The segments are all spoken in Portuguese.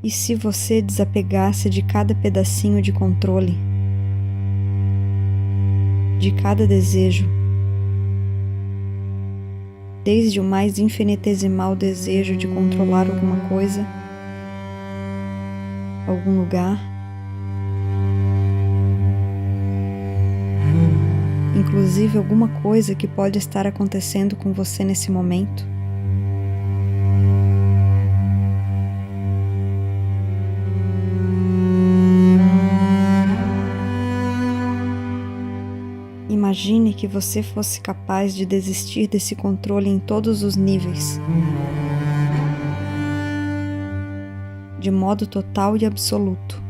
E se você desapegasse de cada pedacinho de controle, de cada desejo, desde o mais infinitesimal desejo de controlar alguma coisa, algum lugar, inclusive alguma coisa que pode estar acontecendo com você nesse momento? Imagine que você fosse capaz de desistir desse controle em todos os níveis, de modo total e absoluto.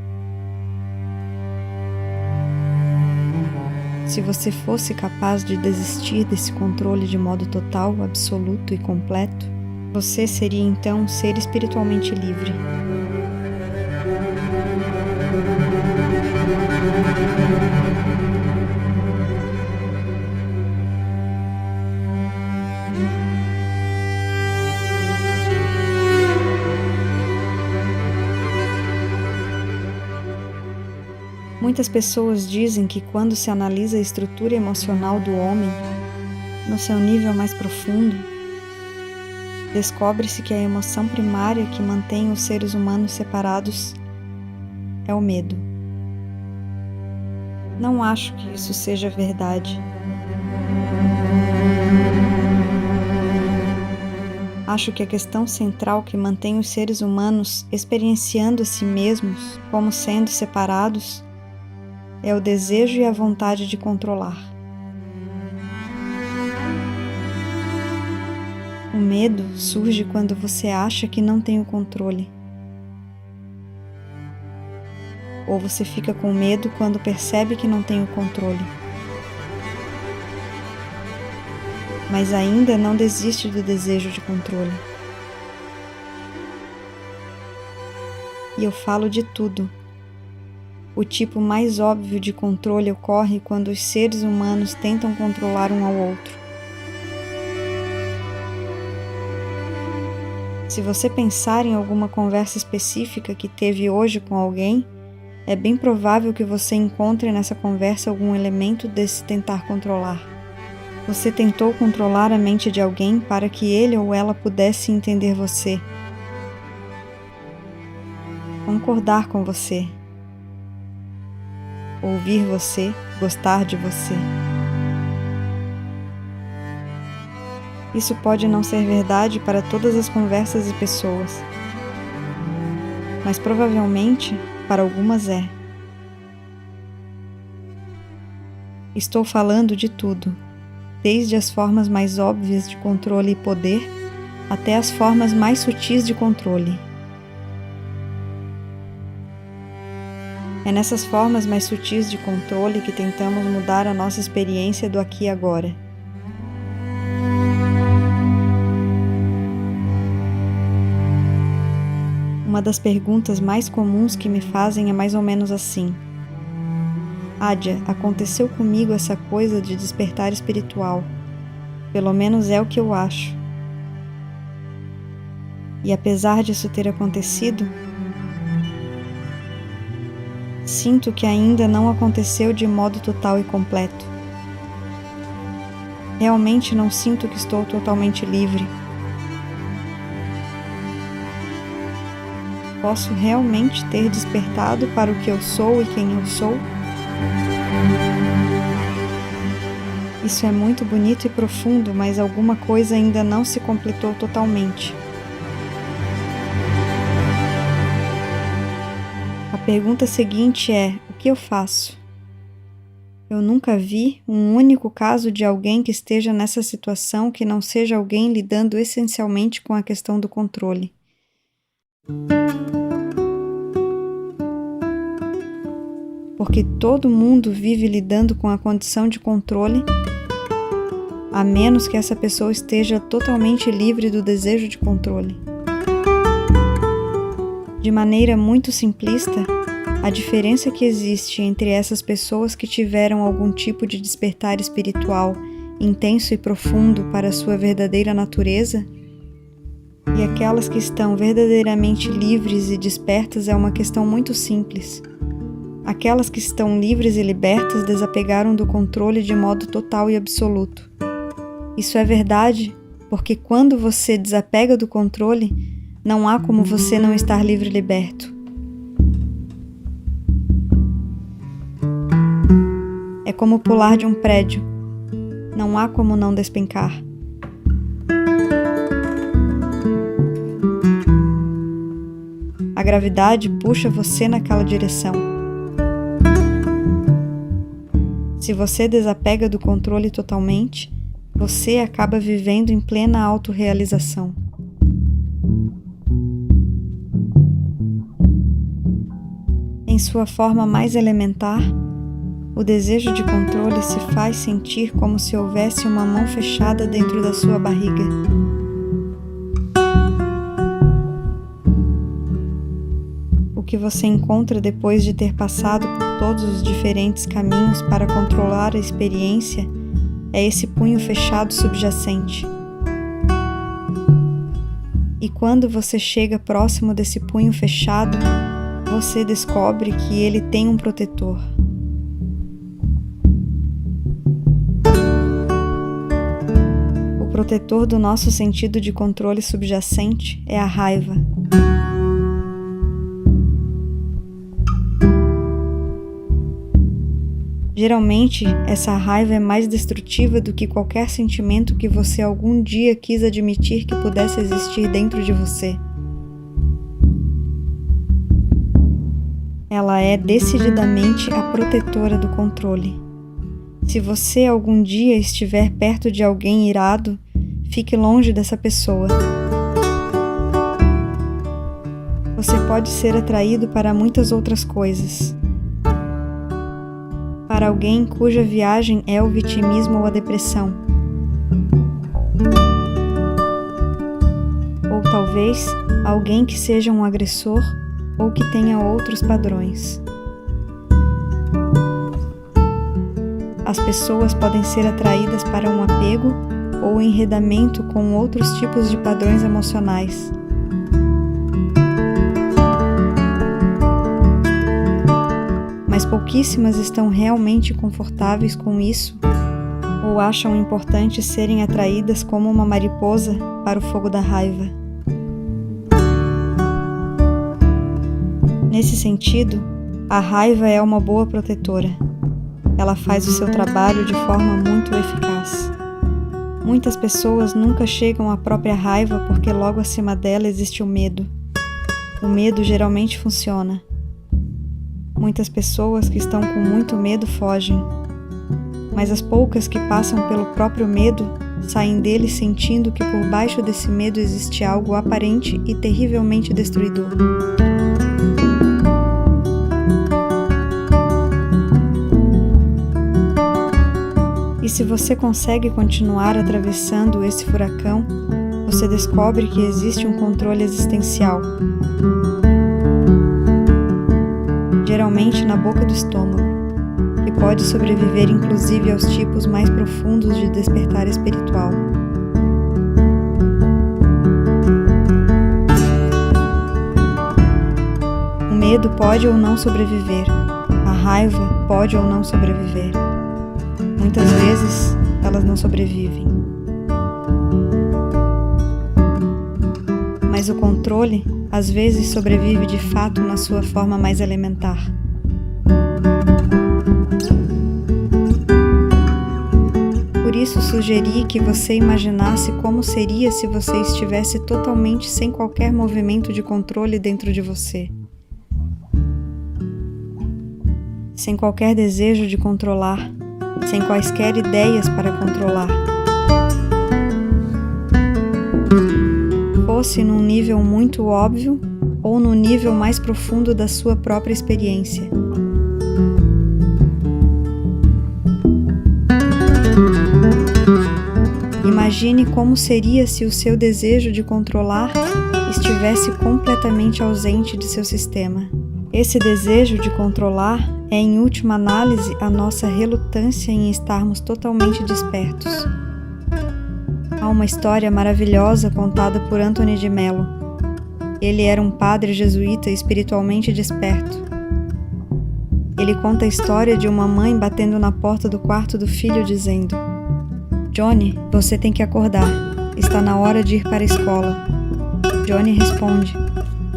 Se você fosse capaz de desistir desse controle de modo total, absoluto e completo, você seria então um ser espiritualmente livre. Muitas pessoas dizem que quando se analisa a estrutura emocional do homem, no seu nível mais profundo, descobre-se que a emoção primária que mantém os seres humanos separados é o medo. Não acho que isso seja verdade. Acho que a questão central que mantém os seres humanos experienciando a si mesmos como sendo separados é o desejo e a vontade de controlar. O medo surge quando você acha que não tem o controle. Ou você fica com medo quando percebe que não tem o controle. Mas ainda não desiste do desejo de controle. E eu falo de tudo. O tipo mais óbvio de controle ocorre quando os seres humanos tentam controlar um ao outro. Se você pensar em alguma conversa específica que teve hoje com alguém, é bem provável que você encontre nessa conversa algum elemento desse tentar controlar. Você tentou controlar a mente de alguém para que ele ou ela pudesse entender você, concordar com você, ouvir você, gostar de você. Isso pode não ser verdade para todas as conversas e pessoas, mas provavelmente para algumas é. Estou falando de tudo, desde as formas mais óbvias de controle e poder, até as formas mais sutis de controle. É nessas formas mais sutis de controle que tentamos mudar a nossa experiência do aqui e agora. Uma das perguntas mais comuns que me fazem é mais ou menos assim: Adya, aconteceu comigo essa coisa de despertar espiritual. Pelo menos é o que eu acho. E apesar disso ter acontecido, sinto que ainda não aconteceu de modo total e completo. Realmente não sinto que estou totalmente livre. Posso realmente ter despertado para o que eu sou e quem eu sou? Isso é muito bonito e profundo, mas alguma coisa ainda não se completou totalmente. A pergunta seguinte é: o que eu faço? Eu nunca vi um único caso de alguém que esteja nessa situação que não seja alguém lidando essencialmente com a questão do controle. Porque todo mundo vive lidando com a condição de controle, a menos que essa pessoa esteja totalmente livre do desejo de controle. De maneira muito simplista, a diferença que existe entre essas pessoas que tiveram algum tipo de despertar espiritual intenso e profundo para a sua verdadeira natureza E aquelas que estão verdadeiramente livres e despertas é uma questão muito simples. Aquelas que estão livres e libertas desapegaram do controle de modo total e absoluto. Isso é verdade porque quando você desapega do controle, não há como você não estar livre e liberto. É como pular de um prédio. Não há como não despencar. A gravidade puxa você naquela direção. Se você desapega do controle totalmente, você acaba vivendo em plena autorrealização. Em sua forma mais elementar, o desejo de controle se faz sentir como se houvesse uma mão fechada dentro da sua barriga. O que você encontra depois de ter passado por todos os diferentes caminhos para controlar a experiência é esse punho fechado subjacente. E quando você chega próximo desse punho fechado, você descobre que ele tem um protetor. O protetor do nosso sentido de controle subjacente é a raiva. Geralmente, essa raiva é mais destrutiva do que qualquer sentimento que você algum dia quis admitir que pudesse existir dentro de você. Ela é decididamente a protetora do controle. Se você algum dia estiver perto de alguém irado, fique longe dessa pessoa. Você pode ser atraído para muitas outras coisas. Para alguém cuja viagem é o vitimismo ou a depressão. Ou talvez alguém que seja um agressor ou que tenha outros padrões. As pessoas podem ser atraídas para um apego ou enredamento com outros tipos de padrões emocionais. Mas pouquíssimas estão realmente confortáveis com isso ou acham importante serem atraídas como uma mariposa para o fogo da raiva. Nesse sentido, a raiva é uma boa protetora. Ela faz o seu trabalho de forma muito eficaz. Muitas pessoas nunca chegam à própria raiva porque logo acima dela existe o medo. O medo geralmente funciona. Muitas pessoas que estão com muito medo fogem, mas as poucas que passam pelo próprio medo saem dele sentindo que por baixo desse medo existe algo aparente e terrivelmente destruidor. E se você consegue continuar atravessando esse furacão, você descobre que existe um controle existencial. Geralmente na boca do estômago, que pode sobreviver inclusive aos tipos mais profundos de despertar espiritual. O medo pode ou não sobreviver, a raiva pode ou não sobreviver. Muitas vezes, elas não sobrevivem. Mas o controle às vezes sobrevive de fato na sua forma mais elementar. Por isso sugeri que você imaginasse como seria se você estivesse totalmente sem qualquer movimento de controle dentro de você. Sem qualquer desejo de controlar, sem quaisquer ideias para controlar. Fosse num nível muito óbvio ou no nível mais profundo da sua própria experiência. Imagine como seria se o seu desejo de controlar estivesse completamente ausente de seu sistema. Esse desejo de controlar é, em última análise, a nossa relutância em estarmos totalmente despertos. Há uma história maravilhosa contada por Anthony de Mello. Ele era um padre jesuíta espiritualmente desperto. Ele conta a história de uma mãe batendo na porta do quarto do filho dizendo: "Johnny, você tem que acordar. Está na hora de ir para a escola." Johnny responde: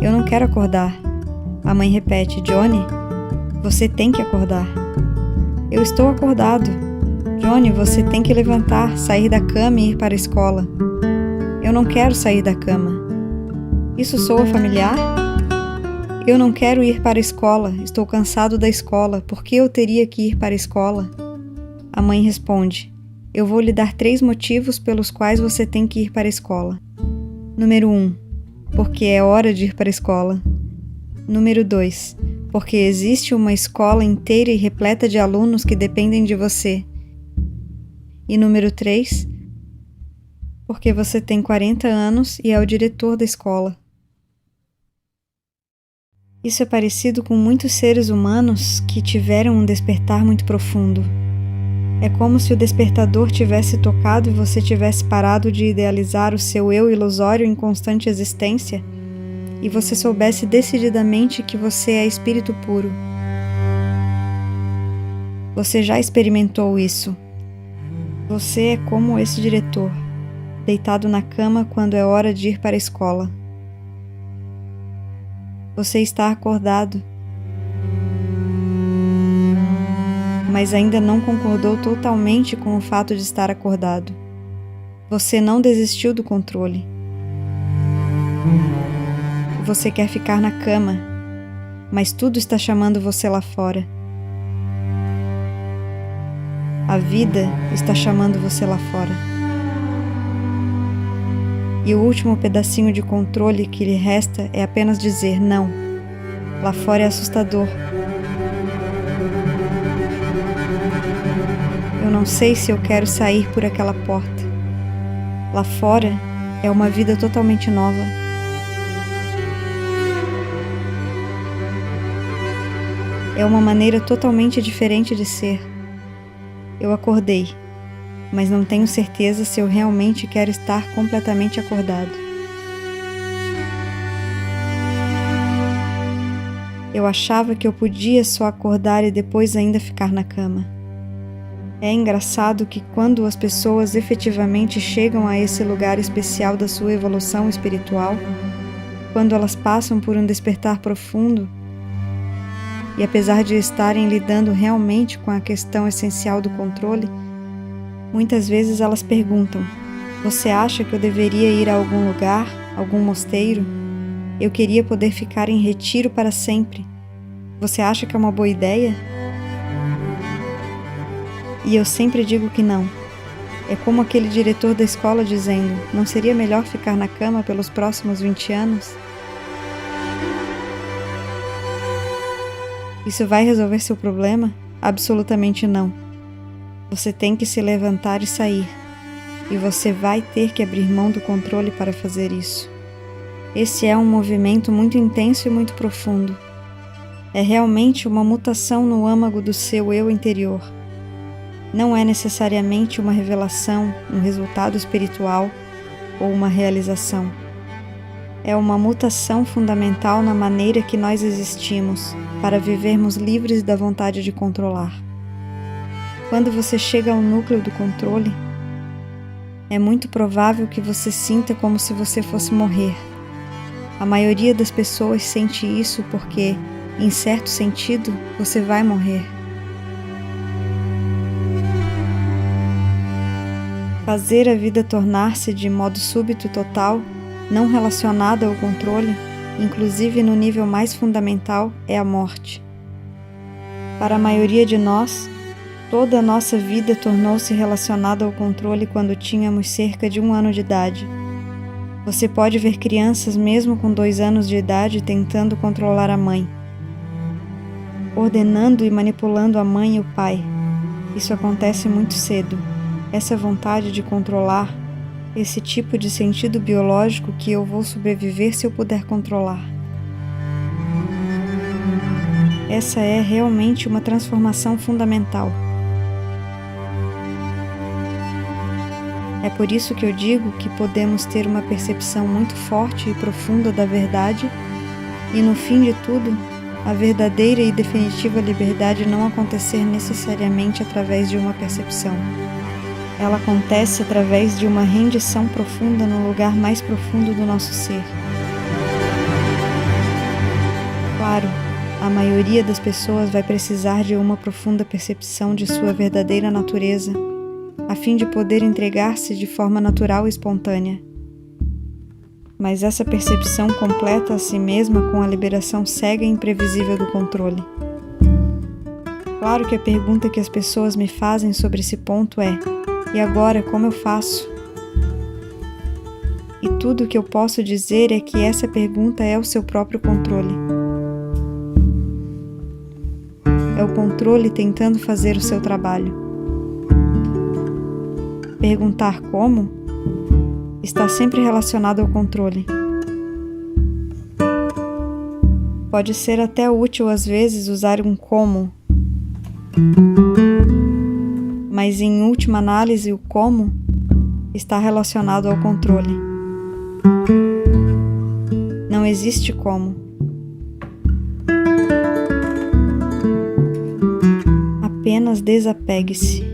"Eu não quero acordar." A mãe repete: "Johnny, você tem que acordar." "Eu estou acordado." "Johnny, você tem que levantar, sair da cama e ir para a escola." "Eu não quero sair da cama." "Isso soa familiar?" "Eu não quero ir para a escola, estou cansado da escola, por que eu teria que ir para a escola?" A mãe responde: "Eu vou lhe dar 3 motivos pelos quais você tem que ir para a escola. Número 1, porque é hora de ir para a escola. Número 2, porque existe uma escola inteira e repleta de alunos que dependem de você. E número 3, porque você tem 40 anos e é o diretor da escola." Isso é parecido com muitos seres humanos que tiveram um despertar muito profundo. É como se o despertador tivesse tocado e você tivesse parado de idealizar o seu eu ilusório em constante existência e você soubesse decididamente que você é espírito puro. Você já experimentou isso. Você é como esse diretor, deitado na cama quando é hora de ir para a escola. Você está acordado, mas ainda não concordou totalmente com o fato de estar acordado. Você não desistiu do controle. Você quer ficar na cama, mas tudo está chamando você lá fora. A vida está chamando você lá fora. E o último pedacinho de controle que lhe resta é apenas dizer não. Lá fora é assustador. Eu não sei se eu quero sair por aquela porta. Lá fora é uma vida totalmente nova. É uma maneira totalmente diferente de ser. Eu acordei, mas não tenho certeza se eu realmente quero estar completamente acordado. Eu achava que eu podia só acordar e depois ainda ficar na cama. É engraçado que quando as pessoas efetivamente chegam a esse lugar especial da sua evolução espiritual, quando elas passam por um despertar profundo, e apesar de estarem lidando realmente com a questão essencial do controle, muitas vezes elas perguntam: "Você acha que eu deveria ir a algum lugar, algum mosteiro? Eu queria poder ficar em retiro para sempre. Você acha que é uma boa ideia?" E eu sempre digo que não. É como aquele diretor da escola dizendo: "Não seria melhor ficar na cama pelos próximos 20 anos?" Isso vai resolver seu problema? Absolutamente não. Você tem que se levantar e sair. E você vai ter que abrir mão do controle para fazer isso. Esse é um movimento muito intenso e muito profundo. É realmente uma mutação no âmago do seu eu interior. Não é necessariamente uma revelação, um resultado espiritual ou uma realização. É uma mutação fundamental na maneira que nós existimos para vivermos livres da vontade de controlar. Quando você chega ao núcleo do controle, é muito provável que você sinta como se você fosse morrer. A maioria das pessoas sente isso porque, em certo sentido, você vai morrer. Fazer a vida tornar-se de modo súbito e total, não relacionada ao controle, inclusive no nível mais fundamental, é a morte. Para a maioria de nós, toda a nossa vida tornou-se relacionada ao controle quando tínhamos cerca de 1 ano de idade. Você pode ver crianças mesmo com 2 anos de idade tentando controlar a mãe, ordenando e manipulando a mãe e o pai. Isso acontece muito cedo. Essa vontade de controlar, esse tipo de sentido biológico que eu vou sobreviver se eu puder controlar. Essa é realmente uma transformação fundamental. É por isso que eu digo que podemos ter uma percepção muito forte e profunda da verdade e, no fim de tudo, a verdadeira e definitiva liberdade não acontecer necessariamente através de uma percepção. Ela acontece através de uma rendição profunda no lugar mais profundo do nosso ser. Claro, a maioria das pessoas vai precisar de uma profunda percepção de sua verdadeira natureza, a fim de poder entregar-se de forma natural e espontânea. Mas essa percepção completa a si mesma com a liberação cega e imprevisível do controle. Claro que a pergunta que as pessoas me fazem sobre esse ponto é: e agora, como eu faço? E tudo o que eu posso dizer é que essa pergunta é o seu próprio controle. É o controle tentando fazer o seu trabalho. Perguntar como está sempre relacionado ao controle. Pode ser até útil às vezes usar um como, mas em última análise o como está relacionado ao controle. Não existe como. Apenas desapegue-se.